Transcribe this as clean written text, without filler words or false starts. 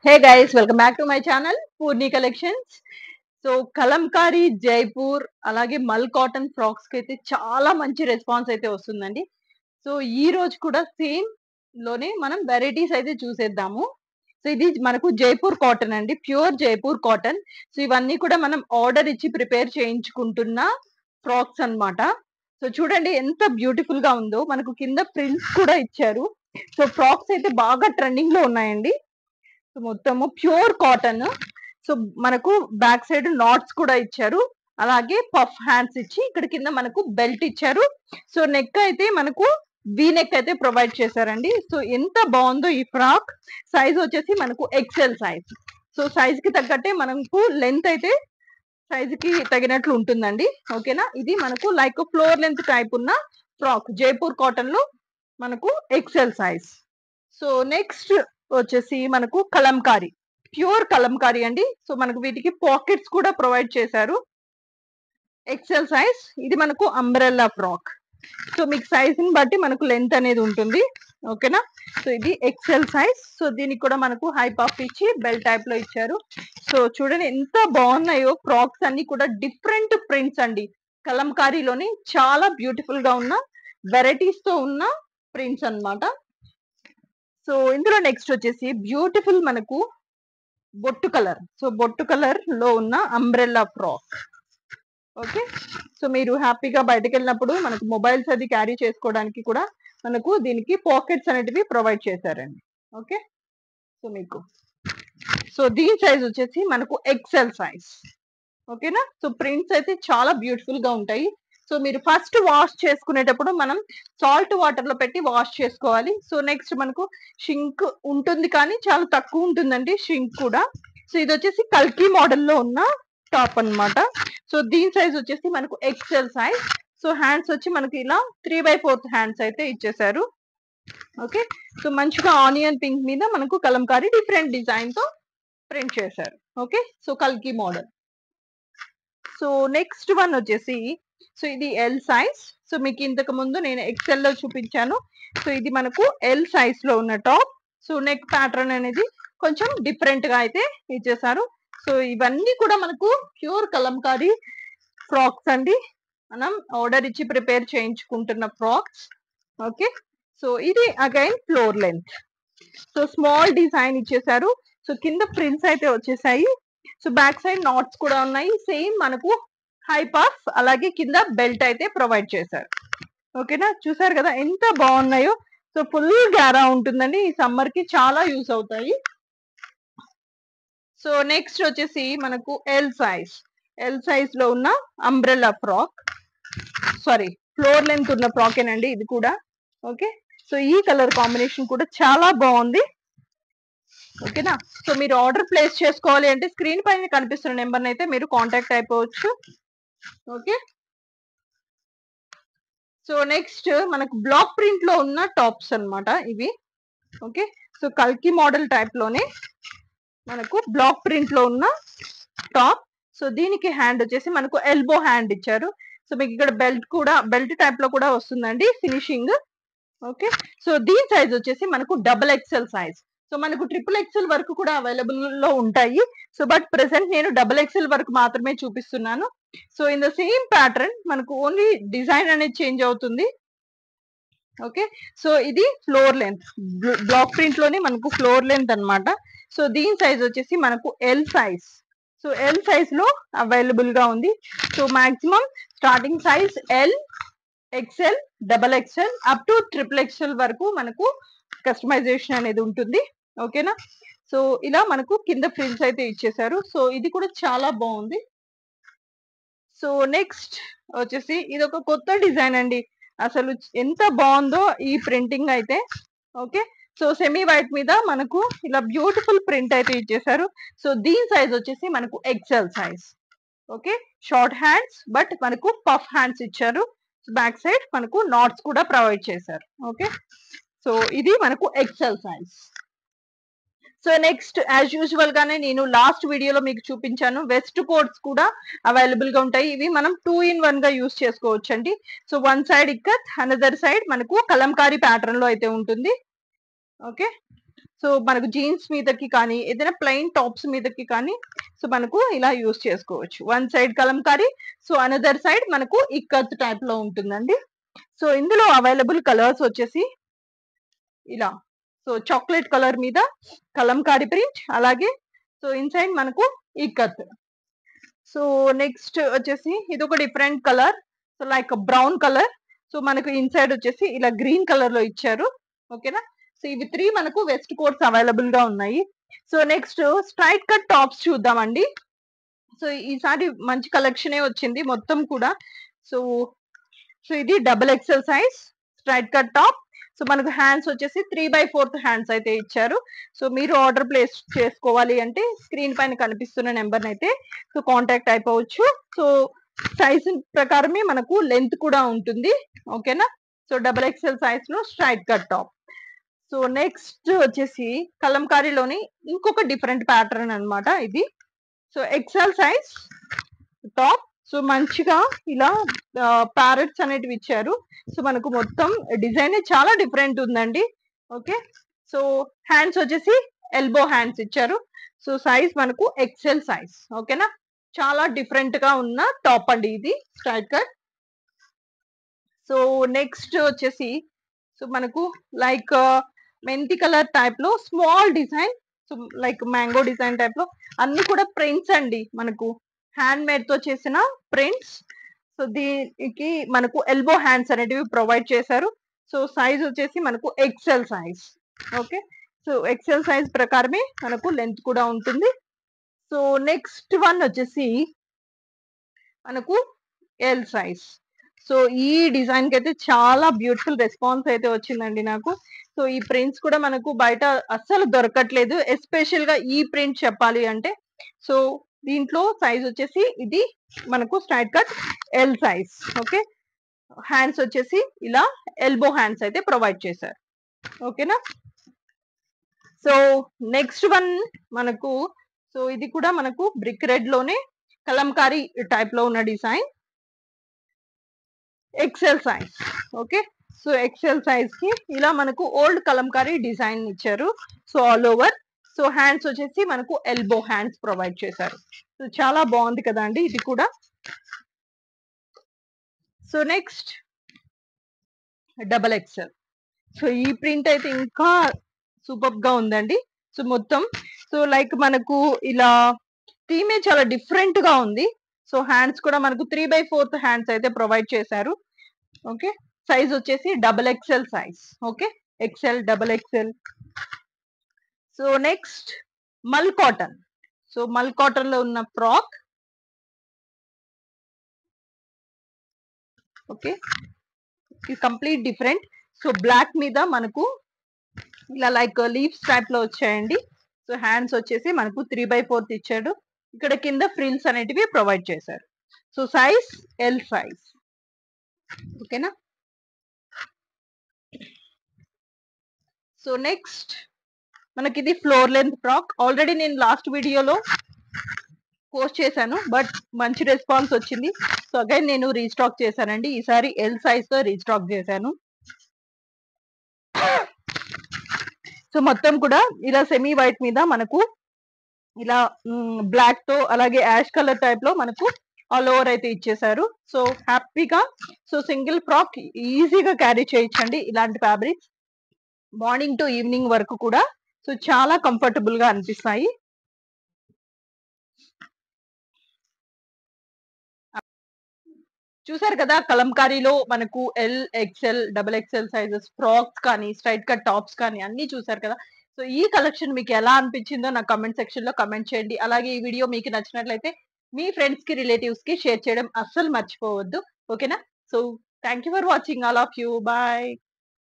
Hey guys, welcome back to my channel Purni collections. So Kalamkari Jaipur అలాగే మల్ cotton frocks కి అయితే చాలా మంచి రెస్పాన్స్ అయితే వస్తుందండి. సో ఈ రోజు కూడా సేమ్ లోనే మనం వెరైటీస్ అయితే చూసేద్దాము. సో ఇది మనకు జైపూర్ కాటన్ అండి, ప్యూర్ జైపూర్ కాటన్. సో ఇవన్నీ కూడా మనం ఆర్డర్ ఇచ్చి ప్రిపేర్ చేయించుకుంటున్న ఫ్రాక్స్ అన్నమాట. సో చూడండి ఎంత బ్యూటిఫుల్ గా ఉందో, మనకు కింద ప్రింట్స్ కూడా ఇచ్చారు. సో ఫ్రాక్స్ అయితే బాగా ట్రెండింగ్ లో ఉన్నాయండి. సో మొత్తము ప్యూర్ కాటన్. సో మనకు బ్యాక్ సైడ్ నాట్స్ కూడా ఇచ్చారు, అలాగే పఫ్ హ్యాండ్స్ ఇచ్చి ఇక్కడ కింద మనకు బెల్ట్ ఇచ్చారు. సో నెక్ అయితే మనకు వి నెక్ అయితే ప్రొవైడ్ చేశారండి. సో ఎంత బాగుందో ఈ ఫ్రాక్. సైజ్ వచ్చేసి మనకు ఎక్సెల్ సైజ్. సో సైజ్ కి తగ్గట్టే మనకు లెంత్ అయితే సైజ్ కి తగినట్లు ఉంటుందండి. ఓకేనా, ఇది మనకు లైక్ ఫ్లోర్ లెంత్ టైప్ ఉన్న ఫ్రాక్ జైపూర్ కాటన్ లో మనకు ఎక్సెల్ సైజ్. సో నెక్స్ట్ వచ్చేసి మనకు కలంకారీ, ప్యూర్ కలంకారీ అండి. సో మనకు వీటికి పాకెట్స్ కూడా ప్రొవైడ్ చేశారు. ఎక్సెల్ సైజ్, ఇది మనకు అంబ్రెల్లా ఫ్రాక్. సో మీకు సైజ్ ని బట్టి మనకు లెంత్ అనేది ఉంటుంది. ఓకేనా, సో ఇది ఎక్సెల్ సైజ్. సో దీనికి కూడా మనకు హై పఫ్ ఇచ్చి బెల్ టైప్ లో ఇచ్చారు. సో చూడండి ఎంత బాగున్నాయో ఫ్రాక్స్ అన్ని కూడా, డిఫరెంట్ ప్రింట్స్ అండి. కలంకారీలోని చాలా బ్యూటిఫుల్ గా ఉన్న వెరైటీస్ తో ఉన్న ప్రింట్స్ అన్నమాట. సో ఇందులో నెక్స్ట్ వచ్చేసి బ్యూటిఫుల్ మనకు బొట్టు కలర్. సో బొట్టు కలర్ లో ఉన్న అంబ్రెల్లా ఫ్రాక్. ఓకే, సో మీరు హ్యాపీగా బయటకు వెళ్ళినప్పుడు మనకు మొబైల్స్ అది క్యారీ చేసుకోవడానికి కూడా మనకు దీనికి పాకెట్స్ అనేటివి ప్రొవైడ్ చేశారండి. ఓకే, సో మీకు సో దీని సైజ్ వచ్చేసి మనకు ఎక్సెల్ సైజ్. ఓకేనా, సో ప్రింట్స్ అయితే చాలా బ్యూటిఫుల్ గా ఉంటాయి. సో మీరు ఫస్ట్ వాష్ చేసుకునేటప్పుడు మనం సాల్ట్ వాటర్ లో పెట్టి వాష్ చేసుకోవాలి. సో నెక్స్ట్ మనకు షింక్ ఉంటుంది, కానీ చాలా తక్కువ ఉంటుందండి షింక్ కూడా. సో ఇది వచ్చేసి కల్కి మోడల్లో ఉన్న టాప్ అన్నమాట. సో దీని సైజ్ వచ్చేసి మనకు ఎక్సెల్ సైజ్. సో హ్యాండ్స్ వచ్చి మనకి ఇలా 3/4 హ్యాండ్స్ అయితే ఇచ్చేసారు. ఓకే, సో మంచిగా ఆనియన్ పింక్ మీద మనకు కలంకారీ డిఫరెంట్ డిజైన్ తో ప్రింట్ చేశారు. ఓకే, సో కల్కి మోడల్. సో నెక్స్ట్ వన్ వచ్చేసి, సో ఇది ఎల్ సైజ్. సో మీకు ఇంతకు ముందు నేను ఎక్సెల్ లో చూపించాను. సో ఇది మనకు ఎల్ సైజ్ లో ఉన్న టాప్. సో నెక్ ప్యాటర్న్ అనేది కొంచెం డిఫరెంట్ గా అయితే ఇచ్చేసారు. సో ఇవన్నీ కూడా మనకు ప్యూర్ కలంకారీ ఫ్రాక్స్ అండి, మనం ఆర్డర్ ఇచ్చి ప్రిపేర్ చేయించుకుంటున్న ఫ్రాక్స్. ఓకే, సో ఇది again floor length. So small design ఇచ్చేసారు. సో కింద ప్రింట్స్ అయితే వచ్చేసాయి. సో బ్యాక్ సైడ్ నాట్స్ కూడా ఉన్నాయి. సేమ్ మనకు హై పఫ్ అలాగే కింద బెల్ట్ అయితే ప్రొవైడ్ చేశారు. ఓకేనా, చూసారు కదా ఎంత బాగున్నాయో. సో ఫుల్ గ్యారా ఉంటుందండి, ఈ సమ్మర్ కి చాలా యూస్ అవుతాయి. సో నెక్స్ట్ వచ్చేసి మనకు ఎల్ సైజ్. ఎల్ సైజ్ లో ఉన్న umbrella frock, sorry floor length ఉన్న ఫ్రాకేనండి ఇది కూడా. ఓకే, సో ఈ కలర్ కాంబినేషన్ కూడా చాలా బాగుంది. ఓకేనా, సో మీరు ఆర్డర్ ప్లేస్ చేసుకోవాలి అంటే స్క్రీన్ పైన కనిపిస్తున్న నెంబర్ అయితే మీరు కాంటాక్ట్ అయిపోవచ్చు. ఓకే, సో నెక్స్ట్ మనకు బ్లాక్ ప్రింట్ లో ఉన్న టాప్స్ అన్నమాట ఇవి. ఓకే, సో కల్కి మోడల్ టైప్ లోనే మనకు బ్లాక్ ప్రింట్ లో ఉన్న టాప్. సో దీనికి హ్యాండ్ వచ్చేసి మనకు ఎల్బో హ్యాండ్ ఇచ్చారు. సో మీకు ఇక్కడ బెల్ట్ కూడా, బెల్ట్ టైప్ లో కూడా వస్తుందండి ఫినిషింగ్. ఓకే, సో దీని సైజ్ వచ్చేసి మనకు డబుల్ ఎక్సెల్ సైజ్. సో మనకు ట్రిపుల్ ఎక్సెల్ వరకు కూడా అవైలబుల్ లో ఉంటాయి. సో బట్ ప్రెసెంట్ నేను డబుల్ ఎక్సెల్ వరకు మాత్రమే చూపిస్తున్నాను. So in the same pattern మనకు ఓన్లీ డిజైన్ అనేది చేంజ్ అవుతుంది. ఓకే, సో ఇది ఫ్లోర్ లెంత్, బ్లాక్ ప్రింట్ లోనే మనకు ఫ్లోర్ లెంత్ అన్నమాట. సో దీని సైజ్ వచ్చేసి మనకు L size. So L size లో అవైలబుల్ గా ఉంది. So maximum starting size L, XL, double XL up to triple XL వరకు మనకు కస్టమైజేషన్ అనేది ఉంటుంది. ఓకేనా, సో ఇలా మనకు కింద ఫ్రిల్స్ అయితే ఇచ్చేసారు. సో ఇది కూడా చాలా బాగుంది. సో నెక్స్ట్ వచ్చేసి ఇది ఒక కొత్త డిజైన్ అండి, అసలు ఎంత బాగుందో ఈ ప్రింటింగ్ అయితే. ఓకే, సో సెమీ వైట్ మీద మనకు ఇలా బ్యూటిఫుల్ ప్రింట్ అయితే ఇచ్చేసారు. సో దీని సైజ్ వచ్చేసి మనకు XL size. Okay, short hands but మనకు పఫ్ హ్యాండ్స్ ఇచ్చారు. బ్యాక్ సైడ్ మనకు నాట్స్ కూడా ప్రొవైడ్ చేశారు. ఓకే, సో ఇది మనకు XL size. So next as usual గానే నేను లాస్ట్ వీడియోలో మీకు చూపించాను, వెస్ట్ కోట్స్ కూడా అవైలబుల్ గా ఉంటాయి. ఇవి మనం 2-in-1 గా యూస్ చేసుకోవచ్చు అండి. So one side ikat, another side మనకు కలంకారీ ప్యాటర్న్ లో అయితే ఉంటుంది. ఓకే, సో మనకు జీన్స్ మీదకి కానీ ఏదైనా ప్లెయిన్ టాప్స్ మీదకి కానీ సో మనకు ఇలా యూస్ చేసుకోవచ్చు. One side Kalamkari, so another side మనకు ఇక్కత్ టైప్ లో ఉంటుందండి. సో ఇందులో అవైలబుల్ కలర్స్ వచ్చేసి ఇలా, సో చాక్లెట్ కలర్ మీద కలంకారీ ప్రింట్, అలాగే సో ఇన్సైడ్ మనకు ఇక్కత్. సో నెక్స్ట్ వచ్చేసి ఇది ఒక different colour, so like brown colour. So మనకు ఇన్సైడ్ వచ్చేసి ఇలా గ్రీన్ కలర్ లో ఇచ్చారు. ఓకేనా. సో ఇవి 3 మనకు వెస్ట్ కోట్స్ అవైలబుల్ గా ఉన్నాయి. So next straight cut tops చూద్దామండి. సో ఈసారి మంచి కలెక్షనే వచ్చింది మొత్తం కూడా. సో సో ఇది double XL size straight cut top. So మనకు హ్యాండ్స్ వచ్చేసి 3/4 హ్యాండ్స్ అయితే ఇచ్చారు. సో మీరు ఆర్డర్ ప్లేస్ చేసుకోవాలి అంటే స్క్రీన్ పైన కనిపిస్తున్న నెంబర్ అయితే సో కాంటాక్ట్ అయిపోవచ్చు. సో సైజ్ ప్రకారమే మనకు లెంత్ కూడా ఉంటుంది. ఓకేనా. సో డబుల్ ఎక్సెల్ సైజ్ లో straight cut top. So next వచ్చేసి కలంకారీలోని ఇంకొక డిఫరెంట్ ప్యాటర్న్ అన్నమాట ఇది. So XL size top. So మంచిగా ఇలా ప్యారెట్స్ అనేటివి ఇచ్చారు. సో మనకు మొత్తం డిజైన్ చాలా డిఫరెంట్ ఉందండి. ఓకే. సో హ్యాండ్స్ వచ్చేసి ఎల్బో హ్యాండ్స్ ఇచ్చారు. సో సైజ్ మనకు ఎక్సెల్ సైజ్. ఓకేనా. చాలా డిఫరెంట్ గా ఉన్న టాప్ అండి ఇది స్ట్రైట్ కట్. సో నెక్స్ట్ వచ్చేసి సో మనకు లైక్ మెంతి కలర్ టైప్ లో small design, so like mango design type లో అన్ని కూడా ప్రింట్స్ అండి, మనకు హ్యాండ్ మేడ్ తో చేసిన ప్రింట్స్. సో దీనికి మనకు ఎల్బో హ్యాండ్స్ అనేటివి ప్రొవైడ్ చేశారు. సో సైజ్ వచ్చేసి మనకు XL size. Okay. So XL size ప్రకారమే మనకు లెంత్ కూడా ఉంటుంది. సో నెక్స్ట్ వన్ వచ్చేసి మనకు ఎల్ సైజ్. సో ఈ డిజైన్ కి అయితే చాలా బ్యూటిఫుల్ రెస్పాన్స్ అయితే వచ్చిందండి నాకు. సో ఈ ప్రింట్స్ కూడా మనకు బయట అస్సలు దొరకట్లేదు, ఎస్పెషల్ గా ఈ ప్రింట్ చెప్పాలి అంటే. సో దీంట్లో సైజ్ వచ్చేసి ఇది మనకు straight cut L size. Okay. Hands వచ్చేసి ఇలా ఎల్బో హ్యాండ్స్ అయితే ప్రొవైడ్ చేశారు. ఓకేనా. సో నెక్స్ట్ వన్ మనకు, సో ఇది కూడా మనకు బ్రిక్ రెడ్ లోనే కలంకారీ టైప్ లో ఉన్న design, XL size. Okay. So XL size కి ఇలా మనకు ఓల్డ్ కలంకారీ డిజైన్ ఇచ్చారు. So all over. So hands వచ్చేసి మనకు ఎల్బో హ్యాండ్స్ ప్రొవైడ్ చేశారు. సో చాలా బాగుంది కదా అండి ఇది కూడా. So next double XL. So ఈ ప్రింట్ అయితే ఇంకా సూపర్ గా ఉందండి. సో మొత్తం సో లైక్ మనకు ఇలా థీమే చాలా డిఫరెంట్ గా ఉంది. సో హ్యాండ్స్ కూడా మనకు 3/4 హ్యాండ్స్ అయితే ప్రొవైడ్ చేశారు. ఓకే. సైజ్ వచ్చేసి double XL size. Okay. XL, double XL. So next mul cotton. So mul cotton లో ఉన్న ఫ్రాక్. ఓకే. ఇది కంప్లీట్ డిఫరెంట్. సో బ్లాక్ మీద మనకు ఇలా లైక్ లీవ్స్ టైప్ లో వచ్చాయండి. సో హ్యాండ్స్ వచ్చేసి మనకు 3/4 ఇచ్చాడు. ఇక్కడ కింద ఫ్రిల్స్ అనేటివి ప్రొవైడ్ చేశారు. So size L size. ఓకేనా. సో నెక్స్ట్ మనకి ఇది ఫ్లోర్ లెంత్ ఫ్రాక్. ఆల్రెడీ నేను లాస్ట్ వీడియోలో పోస్ట్ చేశాను, బట్ మంచి రెస్పాన్స్ వచ్చింది. సో అగైన్ నేను రీస్టాక్ చేశానండి. ఈసారి ఎల్ సైజ్ తో రీస్టాక్ చేశాను. సో మొత్తం కూడా ఇలా సెమీ వైట్ మీద మనకు ఇలా బ్లాక్ తో అలాగే యాష్ కలర్ టైప్ లో మనకు ఆల్ ఓవర్ అయితే ఇచ్చేసారు. సో హ్యాపీగా సో సింగిల్ ఫ్రాక్ ఈజీగా క్యారీ చేయొచ్చండి ఇలాంటి ఫ్యాబ్రిక్స్. మార్నింగ్ టు ఈవినింగ్ వరకు కూడా సో చాలా కంఫర్టబుల్ గా అనిపిస్తాయి. చూసారు కదా కలంకారీలో మనకు L, XL, double XL sizes frocks కానీ స్ట్రైట్ కట్ టాప్స్ కానీ అన్ని చూసారు కదా. సో ఈ కలెక్షన్ మీకు ఎలా అనిపించిందో నా కమెంట్ సెక్షన్ లో కమెంట్ చేయండి. అలాగే ఈ వీడియో మీకు నచ్చినట్లయితే మీ ఫ్రెండ్స్ కి, రిలేటివ్స్ కి షేర్ చేయడం అస్సలు మర్చిపోవద్దు. ఓకేనా. So thank you for watching all of you. Bye.